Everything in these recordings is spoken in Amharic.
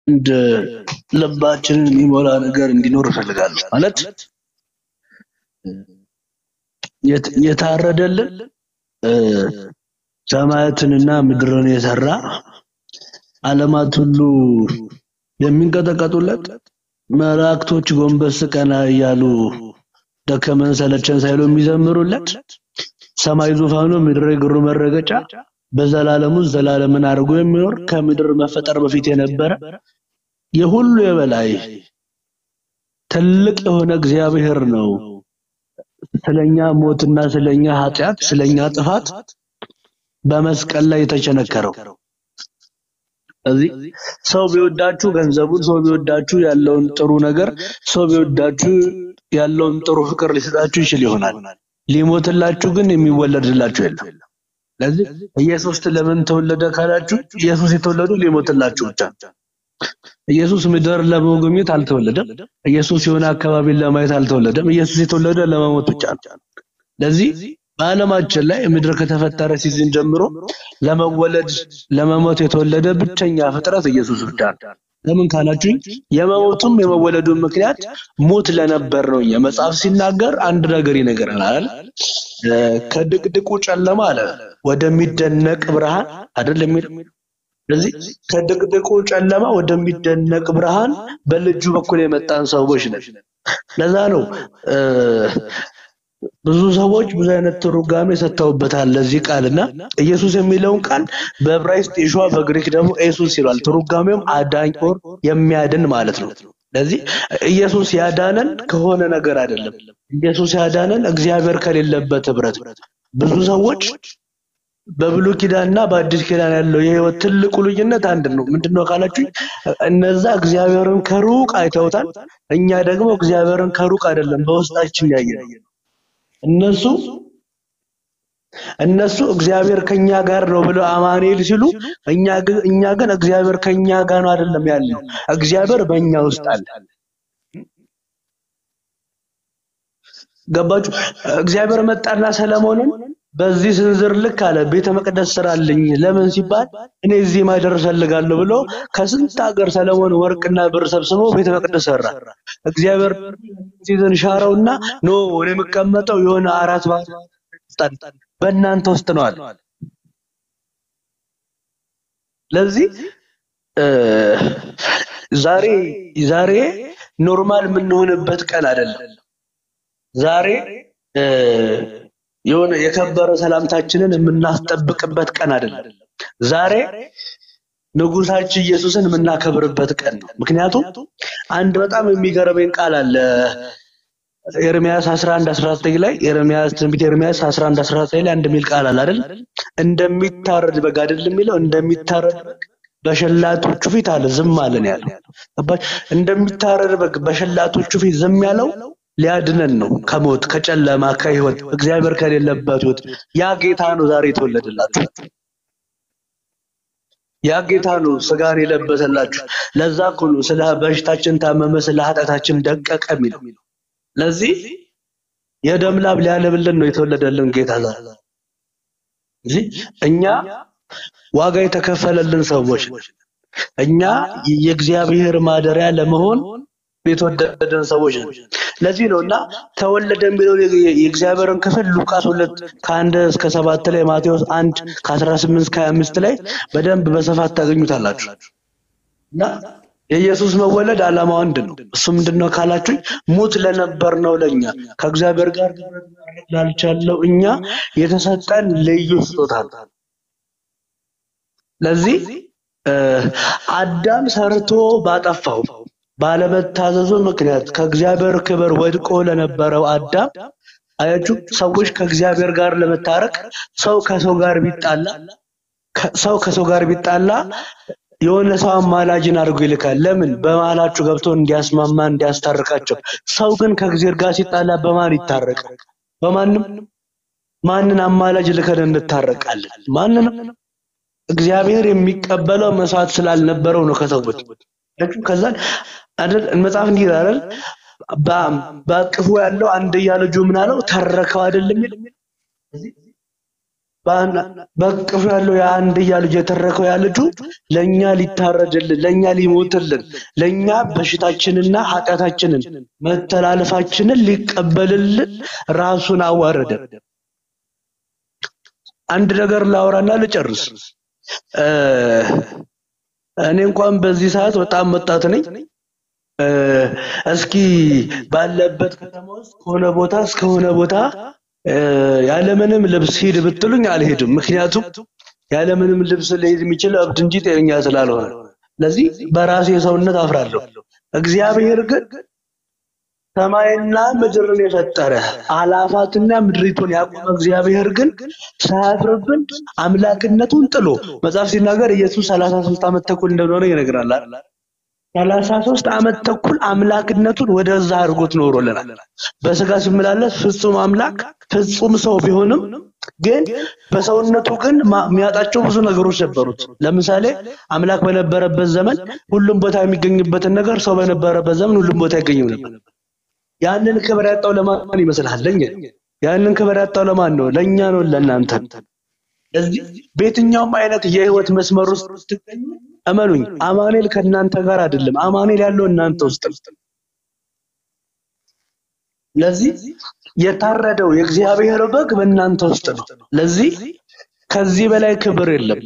እንደ ልባችንን የሚሞላ ነገር እንዲኖር እፈልጋለሁ ማለት የታረደልን ሰማያትንና ምድርን የሰራ ዓለማት ሁሉ የሚንቀጠቀጡለት መላእክቶች ጎንበስ ቀና እያሉ ደከመን ሰለቸን ሳይሉ የሚዘምሩለት ሰማይ ዙፋኑ ምድር እግሩ መረገጫ በዘላለሙ ዘላለምን አድርጎ የሚኖር ከምድር መፈጠር በፊት የነበረ የሁሉ የበላይ ትልቅ የሆነ እግዚአብሔር ነው ስለኛ ሞትና ስለኛ ኃጢአት ስለኛ ጥፋት በመስቀል ላይ የተቸነከረው እዚህ ሰው ቢወዳችሁ ገንዘቡን ሰው ቢወዳችሁ ያለውን ጥሩ ነገር ሰው ቢወዳችሁ ያለውን ጥሩ ፍቅር ሊሰጣችሁ ይችላል ይሆናል ሊሞትላችሁ ግን የሚወለድላችሁ የለም ለዚህ ኢየሱስ ለምን ተወለደ ካላችሁ ኢየሱስ የተወለደው ሊሞትላችሁ ብቻ ኢየሱስ ምድር ለመጎብኘት አልተወለደም ኢየሱስ የሆነ አካባቢ ለማየት አልተወለደም ኢየሱስ የተወለደ ለመሞት ብቻ ነው ለዚህ በአለማችን ላይ ምድር ከተፈጠረ ሲዝን ጀምሮ ለመወለድ ለመሞት የተወለደ ብቸኛ ፍጥረት ኢየሱስ ብቻ ነው ለምን ካላችሁ የመሞቱም የመወለዱም ምክንያት ሞት ለነበር ነው የመጽሐፍ ሲናገር አንድ ነገር ይነገራል ከድቅድቁ ጨለማ አለ ወደሚደነቅ ብርሃን አይደለም ስለዚህ ከድቅድቁ ጨለማ ወደሚደነቅ ብርሃን በልጁ በኩል የመጣን ሰዎች ነን ለዛ ነው ብዙ ሰዎች ብዙ አይነት ትርጓሜ ሰጥተውበታል ለዚህ ቃልና ኢየሱስ የሚለውን ቃል በዕብራይስጥ ኢየሱዋ በግሪክ ደግሞ ኢየሱስ ይላል ትርጓሜውም አዳኝ ኦር የሚያድን ማለት ነው ስለዚህ ኢየሱስ ያዳነን ከሆነ ነገር አይደለም ኢየሱስ ያዳነን እግዚአብሔር ከሌለበት ህብረት ብዙ ሰዎች በብሉይ ኪዳንና በአዲስ ኪዳን ያለው የህይወት ትልቁ ልዩነት አንድ ነው ምንድነው ካላችሁ እነዛ እግዚአብሔርን ከሩቅ አይተውታል እኛ ደግሞ እግዚአብሔርን ከሩቅ አይደለም በውስጣችን ያየነው እነሱ እግዚአብሔር ከኛ ጋር ነው ብለው አማኑኤል ሲሉ እኛ ግን እግዚአብሔር ከኛ ጋር ነው አይደለም ያለው እግዚአብሔር በእኛ ውስጥ አለ ገባችሁ እግዚአብሔር መጣና ሰለሞንን በዚህ ስንዝር ልክ አለ ቤተ መቅደስ ስራልኝ ለምን ሲባል እኔ እዚህ ማደር ፈልጋለሁ ብሎ ከስንት ሀገር ሰለሞን ወርቅና ብር ሰብስቦ ቤተ መቅደስ ሰራ እግዚአብሔር ሲዘን ሻራውና ኖ ወደ መቀመጠው የሆነ አራት በእናንተ ውስጥ ነው አለ ለዚህ ዛሬ ኖርማል ምን ሆነበት ቀን አይደለም ዛሬ የሆነ የከበረ ሰላምታችንን የምናስጠብቅበት ቀን አይደለም ዛሬ ንጉሳችን ኢየሱስን የምናከብርበት ቀን ነው ምክንያቱም አንድ በጣም የሚገርመኝ ቃል አለ ኤርሚያስ 11:19 ላይ ትንቢተ ኤርሚያስ 11:19 ላይ አንድ ሚል ቃል አለ አይደል እንደሚታረድ በግ አይደል የሚለው እንደሚታረድ በሸላቶቹ ፊት አለ ዝም አለን ያለው እንደሚታረድ በግ በሸላቶቹ ፊት ዝም ያለው ሊያድነን ነው ከሞት ከጨለማ ከህይወት እግዚአብሔር ከሌለበት ህይወት ያ ጌታ ነው ዛሬ ተወለደላችሁ ያ ጌታ ነው ስጋን የለበሰላችሁ ለዛ ሁሉ ስለ በሽታችን ታመመ ስለ ኃጢአታችን ደቀቀ የሚለው ለዚህ የደም ላብ ሊያለብልን ነው የተወለደልን ጌታ ዛሬ እኛ ዋጋ የተከፈለልን ሰዎች እኛ የእግዚአብሔር ማደሪያ ለመሆን የተወደደን ሰዎች ነን ለዚህ ነውና ተወለደ የሚለው የእግዚአብሔርን ክፍል ሉቃስ 2 ከ1 እስከ 7 ላይ ማቴዎስ 1 ከ18 እስከ 25 ላይ በደንብ በሰፋት ታገኙታላችሁና የኢየሱስ መወለድ ዓላማው አንድ ነው እሱ ምንድነው ካላችሁ ሞት ለነበር ነው ለኛ ከእግዚአብሔር ጋር ላልቻለው እኛ የተሰጠን ልዩ ስጦታ ነው ለዚህ አዳም ሰርቶ ባጠፋው ባለመታዘዙ ምክንያት ከእግዚአብሔር ክብር ወድቆ ለነበረው አዳም አያችሁ ሰዎች ከእግዚአብሔር ጋር ለመታረቅ ሰው ከሰው ጋር ቢጣላ የሆነ ሰው አማላጅን አድርጎ ይልካል ለምን በመሃላችሁ ገብቶ እንዲያስማማ እንዲያስታርቃቸው ሰው ግን ከእግዚአብሔር ጋር ሲጣላ በማን ይታረቃል ማንን አማላጅ ልከን እንታረቃለን ማንንም እግዚአብሔር የሚቀበለው መስዋዕት ስላልነበረው ነው ከተውበት ከዛን አይደል መጽሐፍ እንዲህ ይላል ባቅፉ ያለው አንድ ያለ ጁ ምን አለው ተረከው አይደለም በቅፍ ያለው የአንድ ልጅ የተረከው ያ ልጁ ለኛ ሊታረድልን ለኛ ሊሞትልን ለኛ በሽታችንና ኃጢአታችንን መተላለፋችንን ሊቀበልልን ራሱን አዋረደ። አንድ ነገር ላውራና ልጨርስ። እኔ እንኳን በዚህ ሰዓት በጣም ወጣት ነኝ። እስኪ ባለበት ከተማ ውስጥ ከሆነ ቦታ እስከ ሆነ ቦታ ያለምንም ልብስ ሂድ ብትሉኝ አልሄድም። ምክንያቱም ያለምንም ልብስ ልሄድ የሚችል እብድ እንጂ ጤነኛ ስላልሆነ፣ ለዚህ በራሴ ሰውነት አፍራለሁ። እግዚአብሔር ግን ሰማይና ምድርን የፈጠረ አላፋትና ምድሪቱን ያቆመ እግዚአብሔር ግን ሳያፍርብን አምላክነቱን ጥሎ መጽሐፍ ሲናገር ኢየሱስ 33 ዓመት ተኩል እንደሆነ ይነግራል። 33 ዓመት ተኩል አምላክነቱን ወደዛ አድርጎት ኖሮልናል። በስጋ ሲመላለስ ፍጹም አምላክ ፍጹም ሰው ቢሆንም ግን በሰውነቱ ግን የሚያጣቸው ብዙ ነገሮች ነበሩት። ለምሳሌ አምላክ በነበረበት ዘመን ሁሉም ቦታ የሚገኝበትን ነገር ሰው በነበረበት ዘመን ሁሉም ቦታ ይገኝም ነበር። ያንን ክብር ያጣው ለማን ይመስልሃል? ያንን ክብር ያጣው ለማን ነው? ለኛ ነው፣ ለእናንተ። ስለዚህ በየትኛውም አይነት የህይወት መስመር ውስጥ ትገኙ እመኑኝ፣ አማኑኤል ከእናንተ ጋር አይደለም። አማኑኤል ያለው እናንተ ውስጥ ነው። ለዚህ የታረደው የእግዚአብሔር በግ በእናንተ ውስጥ ነው። ለዚህ ከዚህ በላይ ክብር የለም።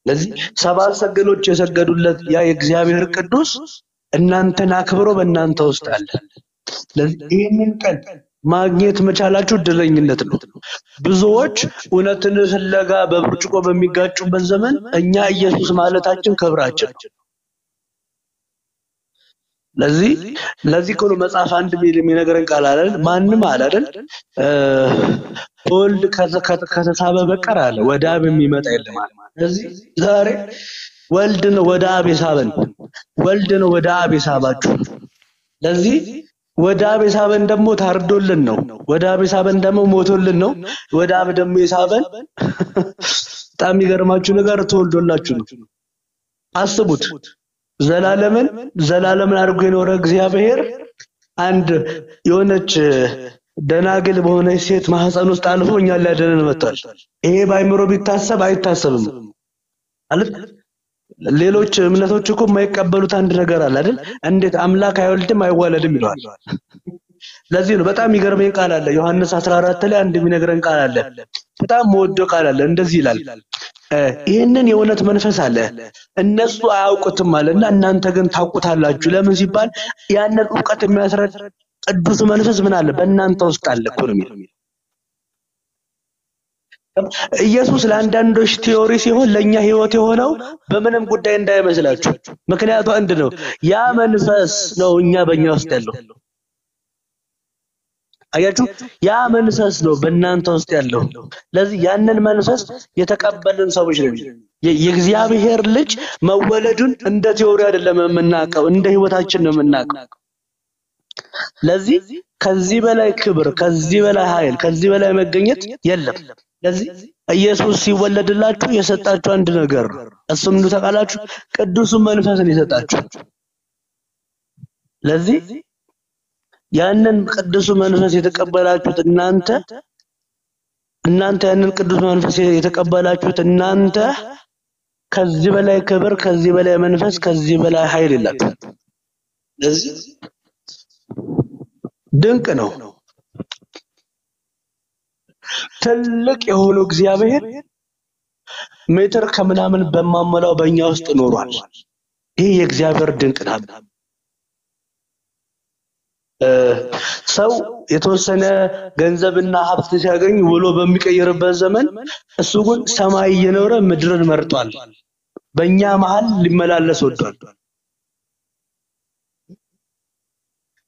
ለዚህ ሰባት ሰገሎች የሰገዱለት ያ የእግዚአብሔር ቅዱስ እናንተን አክብሮ በእናንተ ውስጥ አለ። ለዚህ ይህንን ቀን ማግኘት መቻላችሁ እድለኝነት ነው። ብዙዎች እውነትን ፍለጋ በብርጭቆ በሚጋጩበት ዘመን እኛ ኢየሱስ ማለታችን ክብራችን ነው። ለዚህ ሁሉ መጽሐፍ አንድ የሚነግረን ቃል አለ። ማንም አለ አይደል ወልድ ከተሳበ በቀር አለ ወደ አብ የሚመጣ የለም አለ። ስለዚህ ዛሬ ወልድ ነው ወደ አብ የሳበን፣ ወልድ ነው ወደ አብ የሳባችሁ። ለዚህ ወደ አብ የሳበን ደግሞ ታርዶልን ነው። ወደ አብ የሳበን ደግሞ ሞቶልን ነው። ወደ አብ ደግሞ የሳበን በጣም የሚገርማችሁ ነገር ተወልዶላችሁ ነው። አስቡት፣ ዘላለምን አድርጎ የኖረ እግዚአብሔር አንድ የሆነች ደናግል በሆነች ሴት ማህፀን ውስጥ አልፎ እኛን ሊያድነን መጥቷል። ይሄ ባይምሮ ቢታሰብ አይታሰብም ማለት። ሌሎች እምነቶች እኮ የማይቀበሉት አንድ ነገር አለ አይደል? እንዴት አምላክ አይወልድም አይዋለድም ይላል። ለዚህ ነው በጣም የሚገርመኝ ቃል አለ ዮሐንስ 14 ላይ አንድ የሚነግረን ቃል አለ። በጣም ወዶ ቃል አለ። እንደዚህ ይላል፣ ይሄንን የእውነት መንፈስ አለ እነሱ አያውቁትም አለና እናንተ ግን ታውቁታላችሁ። ለምን ሲባል ያንን ዕውቀት የሚያስረዳ ቅዱስ መንፈስ ምን አለ በእናንተ ውስጥ አለ እኮ ነው የሚለው። ኢየሱስ ለአንዳንዶች ቲዮሪ ሲሆን ለኛ ህይወት የሆነው በምንም ጉዳይ እንዳይመስላችሁ። ምክንያቱ አንድ ነው፣ ያ መንፈስ ነው እኛ በእኛ ውስጥ ያለው። አያችሁ፣ ያ መንፈስ ነው በእናንተ ውስጥ ያለው። ለዚህ ያንን መንፈስ የተቀበልን ሰዎች ነን። የእግዚአብሔር ልጅ መወለዱን እንደ ቲዮሪ አይደለም የምናውቀው፣ እንደ ህይወታችን ነው የምናውቀው። ለዚህ ከዚህ በላይ ክብር፣ ከዚህ በላይ ኃይል፣ ከዚህ በላይ መገኘት የለም። ለዚህ ኢየሱስ ሲወለድላችሁ የሰጣችሁ አንድ ነገር እሱም ነው ተቃላችሁ፣ ቅዱስ መንፈስን የሰጣችሁ። ለዚህ ያንን ቅዱስ መንፈስ የተቀበላችሁት እናንተ ያንን ቅዱስ መንፈስ የተቀበላችሁት እናንተ ከዚህ በላይ ክብር፣ ከዚህ በላይ መንፈስ፣ ከዚህ በላይ ኃይል የላችሁ። ለዚህ ድንቅ ነው። ትልቅ የሆነው እግዚአብሔር ሜትር ከምናምን በማመላው በእኛ ውስጥ ኖሯል። ይሄ የእግዚአብሔር ድንቅ ነው። ሰው የተወሰነ ገንዘብና ሀብት ሲያገኝ ውሎ በሚቀየርበት ዘመን እሱ ግን ሰማይ እየኖረ ምድርን መርጧል። በእኛ መሃል ሊመላለስ ወዷል።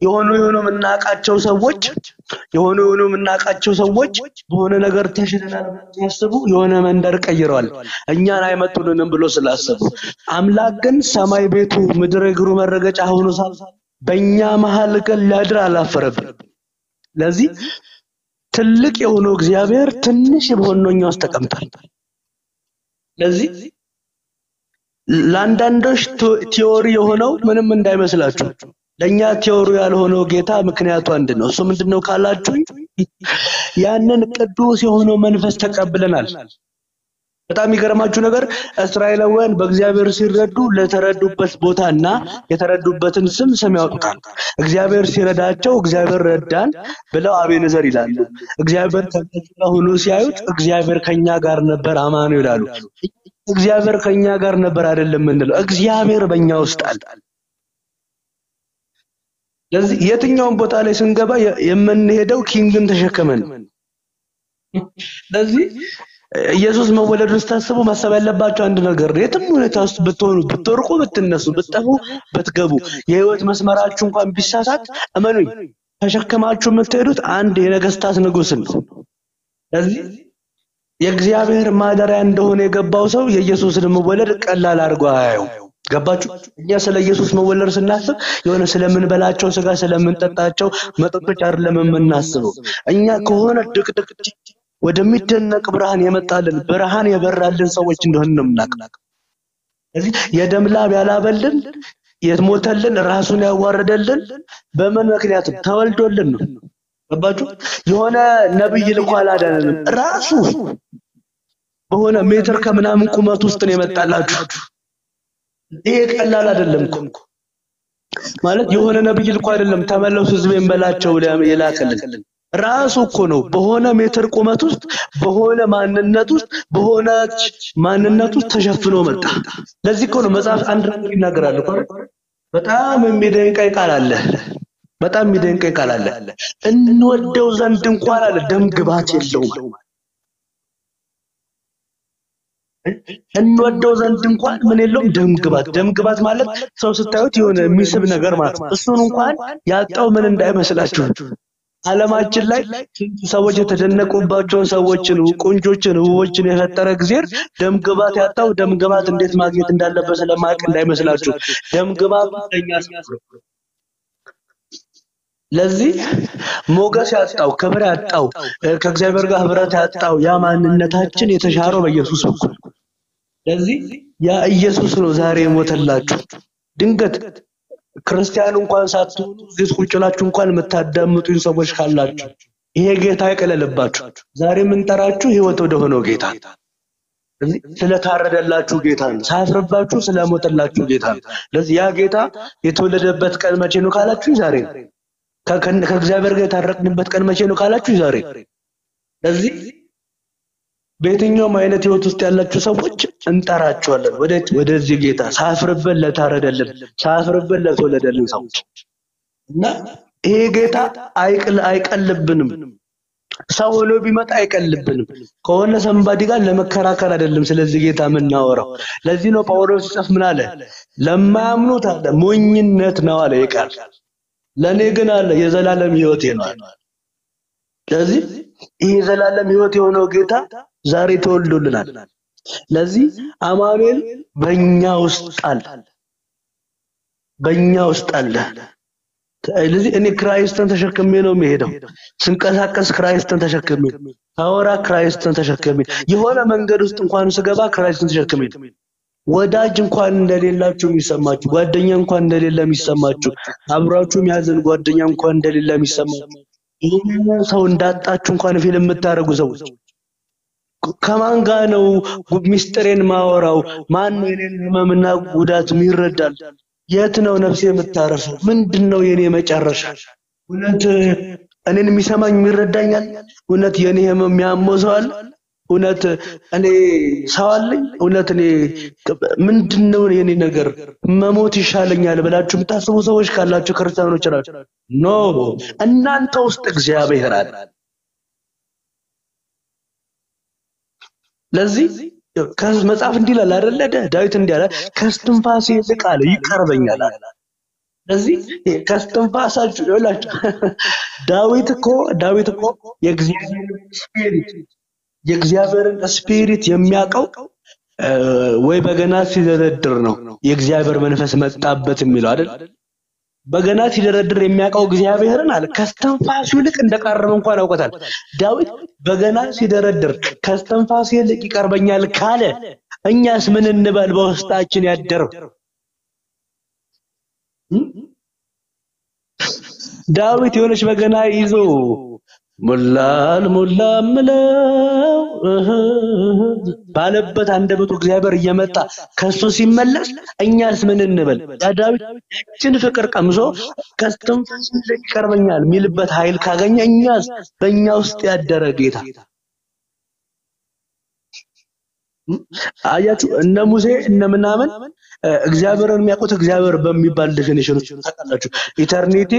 የሆኑ የምናቃቸው ሰዎች በሆነ ነገር ተሽለናል ያስቡ የሆነ መንደር ቀይረዋል እኛን አይመጡልንም ብሎ ስላሰቡ፣ አምላክ ግን ሰማይ ቤቱ ምድር እግሩ መረገጫ ሆኖ ሳል በእኛ መሃል ግን ሊያድር አላፈረብን። ለዚህ ትልቅ የሆነው እግዚአብሔር ትንሽ በሆነኛ ውስጥ ተቀምጧል። ለዚህ ለአንዳንዶች ቲዮሪ የሆነው ምንም እንዳይመስላችሁ፣ ለኛ ቲዮሪ ያልሆነው ጌታ ምክንያቱ አንድ ነው። እሱ ምንድነው ካላችሁኝ ያንን ቅዱስ የሆነው መንፈስ ተቀብለናል። በጣም የሚገርማችሁ ነገር እስራኤላውያን በእግዚአብሔር ሲረዱ ለተረዱበት ቦታና የተረዱበትን ስም ያወጡታል። እግዚአብሔር ሲረዳቸው እግዚአብሔር ረዳን ብለው አቤነዘር ይላሉ። እግዚአብሔር ከነሱ ሆኖ ሲያዩት እግዚአብሔር ከኛ ጋር ነበር አማኑ ይላሉ። እግዚአብሔር ከኛ ጋር ነበር አይደለም እንለው፣ እግዚአብሔር በእኛ ውስጥ አለ። ለዚህ የትኛውን ቦታ ላይ ስንገባ የምንሄደው ኪንግን ተሸከመን። ለዚህ ኢየሱስ መወለዱን ስታስቡ ማሰብ ያለባችሁ አንድ ነገር የትም ሁኔታ ውስጥ ብትሆኑ ብትወርቁ ብትነሱ ብትጠፉ ብትገቡ የህይወት መስመራችሁ እንኳን ቢሳሳት እመኑኝ ተሸከማችሁ የምትሄዱት አንድ የነገስታት ንጉስ ነው። ስለዚህ የእግዚአብሔር ማደሪያ እንደሆነ የገባው ሰው የኢየሱስን መወለድ ቀላል አድርጎ አያየው። ገባችሁ? እኛ ስለ ኢየሱስ መወለድ ስናስብ የሆነ ስለምንበላቸው ስጋ ስለምንጠጣቸው መጠጦች አይደለም የምናስበው። እኛ ከሆነ ድቅድቅ ወደሚደነቅ ብርሃን የመጣልን ብርሃን የበራልን ሰዎች እንደሆነ ነው የምናውቀው። ስለዚህ የደም ላብ ያላበልን የሞተልን ራሱን ያዋረደልን በምን ምክንያት ተወልዶልን ነው። ገባችሁ? የሆነ ነብይ ልኮ አላዳነንም። ራሱ በሆነ ሜትር ከምናምን ቁመት ውስጥ ነው የመጣላችሁ። ይሄ ቀላል አይደለም እኮ ማለት የሆነ ነብይ ልኮ አይደለም ተመለሱ ህዝቤን በላቸው የላከልን ራሱ እኮ ነው። በሆነ ሜትር ቁመት ውስጥ በሆነ ማንነት ውስጥ በሆነ ማንነት ውስጥ ተሸፍኖ መጣ። ለዚህ እኮ ነው መጽሐፍ አንድ ነገር ይናገራል እኮ በጣም የሚደንቀኝ ቃል አለ። በጣም የሚደንቀኝ ቃል አለ። እንወደው ዘንድ እንኳን አለ ደም ግባት የለውም። እንወደው ዘንድ እንኳን ምን የለውም ደም ግባት ማለት ሰው ስታዩት የሆነ የሚስብ ነገር ማለት እሱን እንኳን ያጣው ምን እንዳይመስላችሁ። ዓለማችን ላይ ሰዎች የተደነቁባቸውን ሰዎችን ቆንጆችን ውቦችን የፈጠረ እግዚአብሔር ደም ግባት ያጣው ደም ግባት እንዴት ማግኘት እንዳለበት ስለማያውቅ እንዳይመስላችሁ። ደም ግባት ለኛ ለዚህ ሞገስ ያጣው ክብር ያጣው ከእግዚአብሔር ጋር ህብረት ያጣው ያ ማንነታችን የተሻረው በኢየሱስ በኩል። ለዚህ ያ ኢየሱስ ነው ዛሬ ሞተላችሁ። ድንገት ክርስቲያን እንኳን ሳትሆኑ እዚህ ቁጭ ብላችሁ እንኳን የምታዳምጡኝ ሰዎች ካላችሁ ይሄ ጌታ ይቀለልባችሁ። ዛሬ የምንጠራችሁ ህይወት ወደ ሆነው ጌታ ስለታረደላችሁ ጌታ ነው። ሳይፍርባችሁ ስለሞተላችሁ ጌታ ነው። ለዚህ ያ ጌታ የተወለደበት ቀን መቼ ነው ካላችሁ ዛሬ ነው። ከእግዚአብሔር ጋር የታረቅንበት ቀን መቼ ነው ካላችሁ ዛሬ። ለዚህ በየትኛውም አይነት ህይወት ውስጥ ያላችሁ ሰዎች እንጠራችኋለን ወደዚህ ጌታ ሳይፍርብን ለታረደልን ሳይፍርብን ለተወለደልን ሰዎች እና ይሄ ጌታ አይቀልብንም። ሰው ሆኖ ቢመጣ አይቀልብንም። ከሆነ ሰንባዲ ጋር ለመከራከር አይደለም ስለዚህ ጌታ የምናወራው። ለዚህ ነው ጳውሎስ ጽፍ ምን አለ? ለማያምኑት አለ ሞኝነት ነው አለ ይቃል። ለኔ ግን አለ የዘላለም ህይወት ነው አለ። ስለዚህ ይሄ የዘላለም ህይወት የሆነው ጌታ ዛሬ ተወልዶልናል። ለዚህ አማኑኤል በእኛ ውስጥ አለ። ለዚህ እኔ ክራይስትን ተሸክሜ ነው የምሄደው። ስንቀሳቀስ ክራይስትን ተሸክሜ አወራ ክራይስትን ተሸክሜ የሆነ መንገድ ውስጥ እንኳን ስገባ ክራይስትን ተሸክሜ ወዳጅ እንኳን እንደሌላችሁ የሚሰማችሁ ጓደኛ እንኳን እንደሌለ የሚሰማችሁ አብራችሁ የሚያዘን ጓደኛ እንኳን እንደሌለ የሚሰማችሁ ሰው እንዳጣችሁ እንኳን ፊልም የምታረጉ ሰዎች ከማን ጋር ነው ሚስጥሬን ማወራው? ማን ነው የኔን ህመምና ጉዳት የሚረዳል? የት ነው ነፍሴ የምታረፈው? ምንድነው የኔ መጨረሻ? እውነት እኔን የሚሰማኝ የሚረዳኛል? እውነት የኔ ህመም የሚያሞዘዋል? እውነት እኔ ሰው አለኝ? እውነት እኔ ምንድነው የኔ ነገር መሞት ይሻለኛል ብላችሁ የምታስቡ ሰዎች ካላችሁ ክርስቲያኖች ናችሁ። ኖ እናንተ ውስጥ እግዚአብሔር አለ። ለዚህ ከመጽሐፍ እንዲላል አይደለ ዳዊት እንዲያለ ከስትንፋሴ ይልቅ አለ ይቀርበኛል አለ። ለዚህ ከስትንፋሳችሁ ይላችሁ ዳዊት እኮ የእግዚአብሔርን ስፒሪት የሚያውቀው ወይ በገና ሲደረድር ነው የእግዚአብሔር መንፈስ መጣበት የሚለው አይደል? በገና ሲደረድር የሚያውቀው እግዚአብሔርን አለ ከስትንፋሱ ይልቅ እንደቀረበ እንኳን አውቀታል። ዳዊት በገና ሲደረድር ከስትንፋሱ ይልቅ ይቀርበኛል ካለ እኛስ ምን እንበል? በውስጣችን ያደረው ዳዊት የሆነች በገና ይዞ ሞላል ሞላም ምለው ባለበት አንደበቱ እግዚአብሔር እየመጣ ከሱ ሲመለስ እኛስ ምን እንበል? ዳዊት ያችን ፍቅር ቀምሶ ከስተንፈስ ይቀርበኛል ሚልበት ኃይል ካገኘ እኛስ በእኛ ውስጥ ያደረ ጌታ አያችሁ እነ ሙሴ እነ ምናምን እግዚአብሔርን የሚያውቁት እግዚአብሔር በሚባል ዴፊኒሽን ውስጥ ታውቃላችሁ ኢተርኒቲ